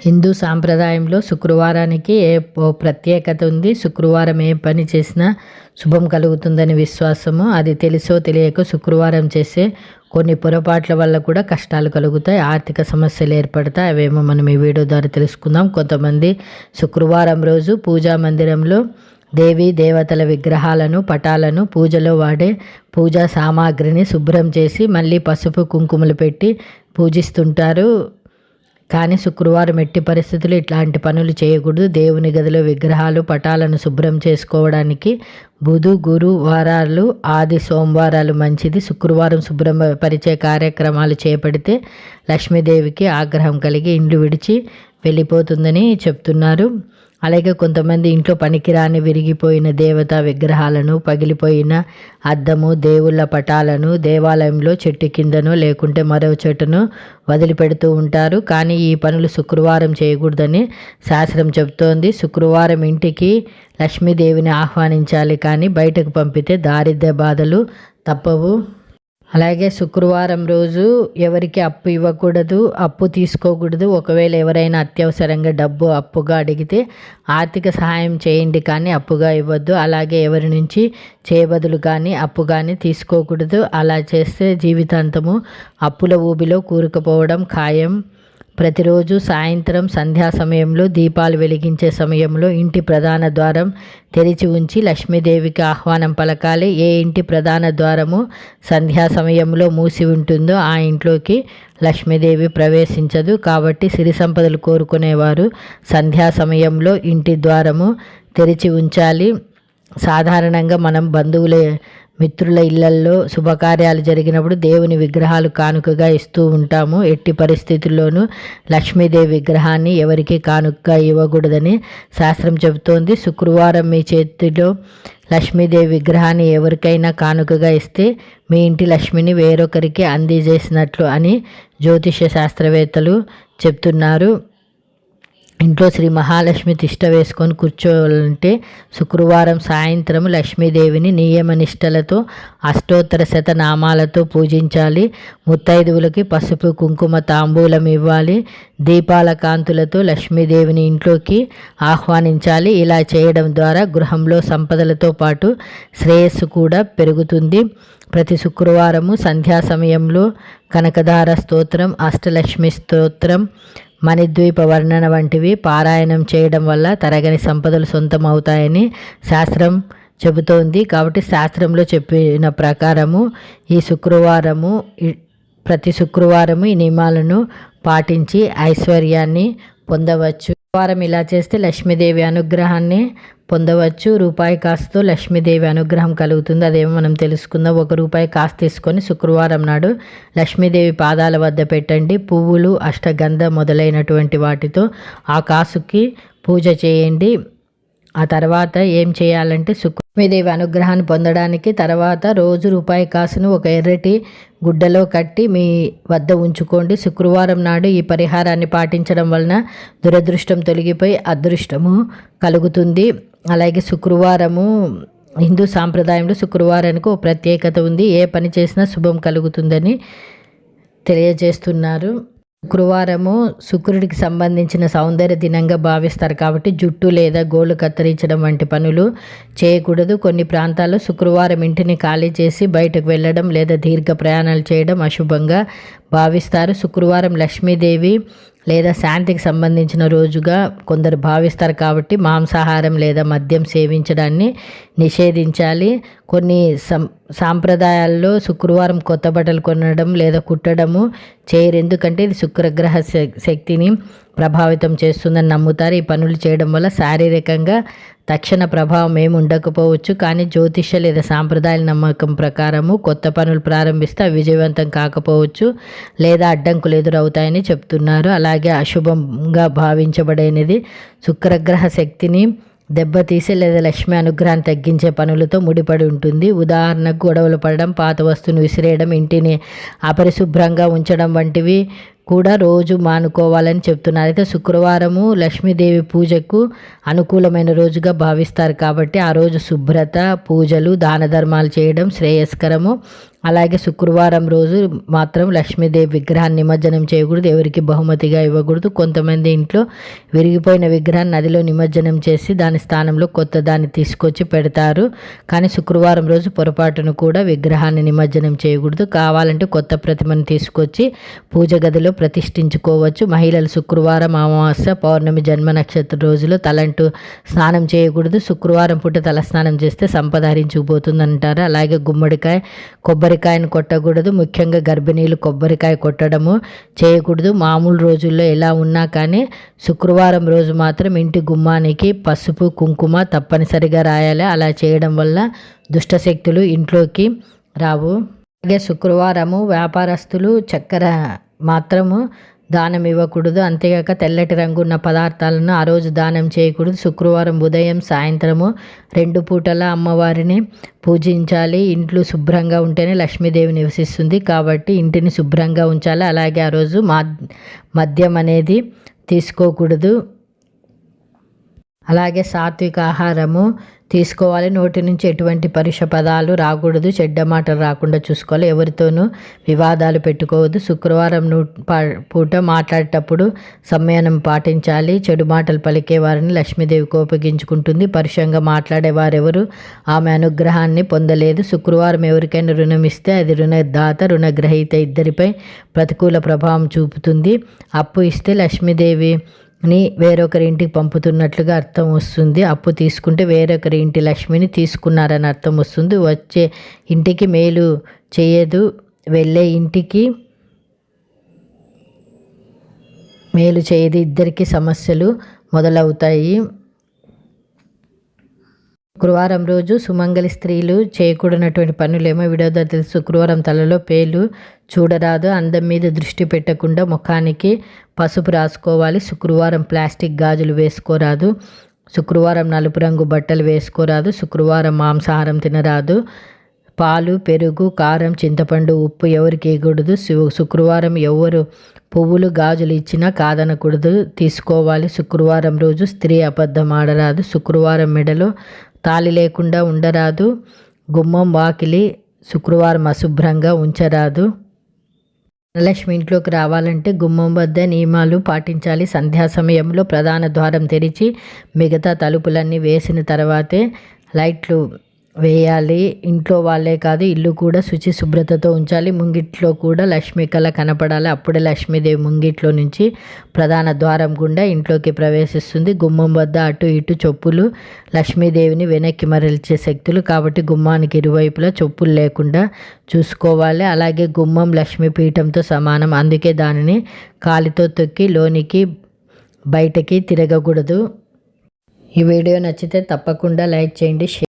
హిందూ సాంప్రదాయంలో శుక్రవారానికి ప్రత్యేకత ఉంది. శుక్రవారం ఏ పని చేసినా శుభం కలుగుతుందని విశ్వాసము. అది తెలుసో తెలియకో శుక్రవారం చేసే కొన్ని పొరపాట్ల వల్ల కూడా కష్టాలు కలుగుతాయి, ఆర్థిక సమస్యలు ఏర్పడతాయి. అవేమో మనం ఈ వీడియో ద్వారా తెలుసుకుందాం. కొంతమంది శుక్రవారం రోజు పూజా మందిరంలో దేవీ దేవతల విగ్రహాలను, పటాలను, పూజలో వాడే పూజా సామాగ్రిని శుభ్రం చేసి మళ్ళీ పసుపు కుంకుమలు పెట్టి పూజిస్తుంటారు. కానీ శుక్రవారం ఎట్టి పరిస్థితులు ఇట్లాంటి పనులు చేయకూడదు. దేవుని గదిలో విగ్రహాలు, పటాలను శుభ్రం చేసుకోవడానికి బుధ, గురు వారాలు, ఆది సోమవారాలు మంచిది. శుక్రవారం శుభ్రపరిచే కార్యక్రమాలు చేపడితే లక్ష్మీదేవికి ఆగ్రహం కలిగి ఇండ్లు విడిచి వెళ్ళిపోతుందని చెప్తున్నారు. అలాగే కొంతమంది ఇంట్లో పనికిరాని విరిగిపోయిన దేవతా విగ్రహాలను, పగిలిపోయిన అద్దము, దేవుళ్ళ పటాలను దేవాలయంలో చెట్టు కిందనో లేకుంటే మరో చెట్టును వదిలిపెడుతూ ఉంటారు. కానీ ఈ పనులు శుక్రవారం చేయకూడదని శాస్త్రం చెబుతోంది. శుక్రవారం ఇంటికి లక్ష్మీదేవిని ఆహ్వానించాలి, కానీ బయటకు పంపితే దారిద్ర్య బాధలు తప్పవు. అలాగే శుక్రవారం రోజు ఎవరికి అప్పు ఇవ్వకూడదు, అప్పు తీసుకోకూడదు. ఒకవేళ ఎవరైనా అత్యవసరంగా డబ్బు అప్పుగా అడిగితే ఆర్థిక సహాయం చేయండి, కానీ అప్పుగా ఇవ్వద్దు. అలాగే ఎవరి నుంచి చేయబదులు కానీ అప్పు కానీ తీసుకోకూడదు. అలా చేస్తే జీవితాంతము అప్పుల ఊబిలో కూరుకుపోవడం ఖాయం. ప్రతిరోజు సాయంత్రం సంధ్యా సమయంలో దీపాలు వెలిగించే సమయంలో ఇంటి ప్రధాన ద్వారం తెరిచి ఉంచి లక్ష్మీదేవికి ఆహ్వానం పలకాలి. ఏ ఇంటి ప్రధాన ద్వారము సంధ్యా సమయంలో మూసి ఉంటుందో ఆ ఇంట్లోకి లక్ష్మీదేవి ప్రవేశించదు. కాబట్టి సిరి సంపదలు కోరుకునేవారు సంధ్యా సమయంలో ఇంటి ద్వారము తెరిచి ఉంచాలి. సాధారణంగా మనం మిత్రుల ఇళ్లల్లో శుభకార్యాలు జరిగినప్పుడు దేవుని విగ్రహాలు కానుకగా ఇస్తూ ఉంటాము. ఎట్టి పరిస్థితుల్లోనూ లక్ష్మీదేవి విగ్రహాన్ని ఎవరికి కానుకగా ఇవ్వకూడదని శాస్త్రం చెబుతోంది. శుక్రవారం మీ చేతిలో లక్ష్మీదేవి విగ్రహాన్ని ఎవరికైనా కానుకగా ఇస్తే మీ ఇంటి లక్ష్మిని వేరొకరికి అందజేసినట్లు అని జ్యోతిష శాస్త్రవేత్తలు చెప్తున్నారు. ఇంట్లో శ్రీ మహాలక్ష్మి తిష్ట వేసుకొని కూర్చోవాలంటే శుక్రవారం సాయంత్రం లక్ష్మీదేవిని నియమనిష్టలతో అష్టోత్తర శతనామాలతో పూజించాలి. ముత్తైదువులకి పసుపు కుంకుమ తాంబూలం ఇవ్వాలి. దీపాల కాంతులతో లక్ష్మీదేవిని ఇంట్లోకి ఆహ్వానించాలి. ఇలా చేయడం ద్వారా గృహంలో సంపదలతో పాటు శ్రేయస్సు కూడా పెరుగుతుంది. ప్రతి శుక్రవారము సంధ్యా సమయంలో కనకధార స్తోత్రం, అష్టలక్ష్మి స్తోత్రం, మణిద్వీప వర్ణన వంటివి పారాయణం చేయడం వల్ల తరగని సంపదలు సొంతం అవుతాయని శాస్త్రం చెబుతోంది. కాబట్టి శాస్త్రంలో చెప్పిన ప్రకారము ప్రతి శుక్రవారము ఈ నియమాలను పాటించి ఐశ్వర్యాన్ని పొందవచ్చు. వారం ఇలా చేస్తే లక్ష్మీదేవి అనుగ్రహాన్ని పొందవచ్చు. రూపాయి కాసుతో లక్ష్మీదేవి అనుగ్రహం కలుగుతుంది. అదేమో మనం తెలుసుకుందాం. ₹1 కాసు తీసుకొని శుక్రవారం నాడు లక్ష్మీదేవి పాదాల వద్ద పెట్టండి. పువ్వులు, అష్టగంధ మొదలైనటువంటి వాటితో ఆ కాసుకి పూజ చేయండి. ఆ తర్వాత ఏం చేయాలంటే లక్ష్మీదేవి అనుగ్రహాన్ని పొందడానికి తర్వాత రోజు ₹1 కాసును ఒక ఎర్రటి గుడ్డలో కట్టి మీ వద్ద ఉంచుకోండి. శుక్రవారం నాడు ఈ పరిహారాన్ని పాటించడం వలన దురదృష్టం తొలగిపోయి అదృష్టము కలుగుతుంది. అలాగే శుక్రవారము హిందూ సాంప్రదాయంలో శుక్రవారానికి ఒక ప్రత్యేకత ఉంది. ఏ పని చేసినా శుభం కలుగుతుందని తెలియజేస్తున్నారు. శుక్రవారము శుక్రుడికి సంబంధించిన సౌందర్య దినంగా భావిస్తారు. కాబట్టి జుట్టు లేదా గోళ్ళు కత్తిరించడం వంటి పనులు చేయకూడదు. కొన్ని ప్రాంతాల్లో శుక్రవారం ఇంటిని ఖాళీ చేసి బయటకు వెళ్ళడం లేదా దీర్ఘ ప్రయాణాలు చేయడం అశుభంగా భావిస్తారు. శుక్రవారం లక్ష్మీదేవి లేదా శాంతికి సంబంధించిన రోజుగా కొందరు భావిస్తారు. కాబట్టి మాంసాహారం లేదా మద్యం సేవించడాన్ని నిషేధించాలి. కొన్ని సాంప్రదాయాల్లో శుక్రవారం కొత్త బట్టలు కొనడం లేదా కుట్టడము చేయరు, ఎందుకంటే ఇది శుక్రగ్రహ శక్తిని ప్రభావితం చేస్తుందని నమ్ముతారు. ఈ పనులు చేయడం వల్ల శారీరకంగా తక్షణ ప్రభావం ఏమి ఉండకపోవచ్చు, కానీ జ్యోతిష లేదా సాంప్రదాయాల నమ్మకం ప్రకారము కొత్త పనులు ప్రారంభిస్తే అవి విజయవంతం కాకపోవచ్చు లేదా అడ్డంకులు ఎదురవుతాయని చెప్తున్నారు. అలాగే అశుభంగా భావించబడేది శుక్రగ్రహ శక్తిని దెబ్బతీసే లేదా లక్ష్మి అనుగ్రహాన్ని తగ్గించే పనులతో ముడిపడి ఉంటుంది. ఉదాహరణకు గొడవలు పడడం, పాత వస్తువును విసిరేయడం, ఇంటిని అపరిశుభ్రంగా ఉంచడం వంటివి కూడా రోజు మానుకోవాలని చెప్తున్నారు. అయితే శుక్రవారము లక్ష్మీదేవి పూజకు అనుకూలమైన రోజుగా భావిస్తారు. కాబట్టి ఆ రోజు శుభ్రత, పూజలు, దాన ధర్మాలు చేయడం శ్రేయస్కరము. అలాగే శుక్రవారం రోజు మాత్రం లక్ష్మీదేవి విగ్రహాన్ని నిమజ్జనం చేయకూడదు, ఎవరికి బహుమతిగా ఇవ్వకూడదు. కొంతమంది ఇంట్లో విరిగిపోయిన విగ్రహాన్ని నదిలో నిమజ్జనం చేసి దాని స్థానంలో కొత్త దాన్ని తీసుకొచ్చి పెడతారు. కానీ శుక్రవారం రోజు పొరపాటును కూడా విగ్రహాన్ని నిమజ్జనం చేయకూడదు. కావాలంటే కొత్త ప్రతిమను తీసుకొచ్చి పూజ గదిలో ప్రతిష్ఠించుకోవచ్చు. మహిళలు శుక్రవారం, అమావాస్య, పౌర్ణమి, జన్మ నక్షత్ర రోజులో తలంటూ స్నానం చేయకూడదు. శుక్రవారం పూట తల స్నానం చేస్తే సంపద హరించుకుపోతుంది అంటారు. అలాగే గుమ్మడికాయ, కొబ్బరికాయను కొట్టకూడదు. ముఖ్యంగా గర్భిణీలు కొబ్బరికాయ కొట్టడము చేయకూడదు. మామూలు రోజుల్లో ఎలా ఉన్నా కానీ శుక్రవారం రోజు మాత్రం ఇంటి గుమ్మానికి పసుపు, కుంకుమ తప్పనిసరిగా రాయాలి. అలా చేయడం వల్ల దుష్టశక్తులు ఇంట్లోకి రావు. అలాగే శుక్రవారము వ్యాపారస్తులు చక్కెర మాత్రము దానం ఇవ్వకూడదు. అంతేగాక తెల్లటి రంగు ఉన్న పదార్థాలను ఆ రోజు దానం చేయకూడదు. శుక్రవారం ఉదయం, సాయంత్రము 2 పూటల అమ్మవారిని పూజించాలి. ఇంట్లో శుభ్రంగా ఉంటేనే లక్ష్మీదేవి నివసిస్తుంది కాబట్టి ఇంటిని శుభ్రంగా ఉంచాలి. అలాగే ఆ రోజు మద్యం అనేది తీసుకోకూడదు. అలాగే సాత్విక ఆహారము తీసుకోవాలి. నోటి నుంచి ఎటువంటి పరుష పదాలు రాకూడదు. చెడ్డ మాటలు రాకుండా చూసుకోవాలి. ఎవరితోనూ వివాదాలు పెట్టుకోవద్దు. శుక్రవారం పూట మాట్లాడేటప్పుడు సంయమనం పాటించాలి. చెడు మాటలు పలికే వారిని లక్ష్మీదేవి కోపగించుకుంటుంది. పరుషంగా మాట్లాడేవారెవరు ఆమె అనుగ్రహాన్ని పొందలేదు. శుక్రవారం ఎవరికైనా రుణం ఇస్తే అది రుణదాత, రుణగ్రహీత ఇద్దరిపై ప్రతికూల ప్రభావం చూపుతుంది. అప్పు ఇస్తే లక్ష్మీదేవి వేరొకరి ఇంటికి పంపుతున్నట్లుగా అర్థం వస్తుంది. అప్పు తీసుకుంటే వేరొకరి ఇంటి లక్ష్మిని తీసుకున్నారని అర్థం వస్తుంది. వచ్చే ఇంటికి మేలు చేయదు, వెళ్ళే ఇంటికి మేలు చేయదు. ఇద్దరికి సమస్యలు మొదలవుతాయి. శుక్రవారం రోజు సుమంగళి స్త్రీలు చేయకూడనటువంటి పనులేమో వీడియో తెలుసు. శుక్రవారం తలలో పేలు చూడరాదు. అందం మీద దృష్టి పెట్టకుండా ముఖానికి పసుపు రాసుకోవాలి. శుక్రవారం ప్లాస్టిక్ గాజులు వేసుకోరాదు. శుక్రవారం నలుపు రంగు బట్టలు వేసుకోరాదు. శుక్రవారం మాంసాహారం తినరాదు. పాలు, పెరుగు, కారం, చింతపండు, ఉప్పు ఎవరికి ఇవ్వకూడదు. శుక్రవారం ఎవరు పువ్వులు, గాజులు ఇచ్చినా కాదనకూడదు, తీసుకోవాలి. శుక్రవారం రోజు స్త్రీ అబద్ధం ఆడరాదు. శుక్రవారం మెడలో తాళి లేకుండా ఉండరాదు. గుమ్మం, వాకిలి శుక్రవారం అశుభ్రంగా ఉంచరాదు. ధనలక్ష్మి ఇంట్లోకి రావాలంటే గుమ్మం వద్ద నియమాలు పాటించాలి. సంధ్యా సమయంలో ప్రధాన ద్వారం తెరిచి మిగతా తలుపులన్నీ వేసిన తర్వాతే లైట్లు వేయాలి. ఇంట్లో వాళ్ళే కాదు ఇల్లు కూడా శుచి శుభ్రతతో ఉంచాలి. ముంగిట్లో కూడా లక్ష్మీ కళ కనపడాలి. అప్పుడే లక్ష్మీదేవి ముంగిట్లో నుంచి ప్రధాన ద్వారం గుండా ఇంట్లోకి ప్రవేశిస్తుంది. గుమ్మం వద్ద అటు ఇటు చొప్పులు లక్ష్మీదేవిని వెనక్కి మరల్చే శక్తులు కాబట్టి గుమ్మానికి ఇరువైపులా చొప్పులు లేకుండా చూసుకోవాలి. అలాగే గుమ్మం లక్ష్మీ పీఠంతో సమానం, అందుకే దానిని కాలితో తొక్కి లోనికి బయటకి తిరగకూడదు. ఈ వీడియో నచ్చితే తప్పకుండా లైక్ చేయండి.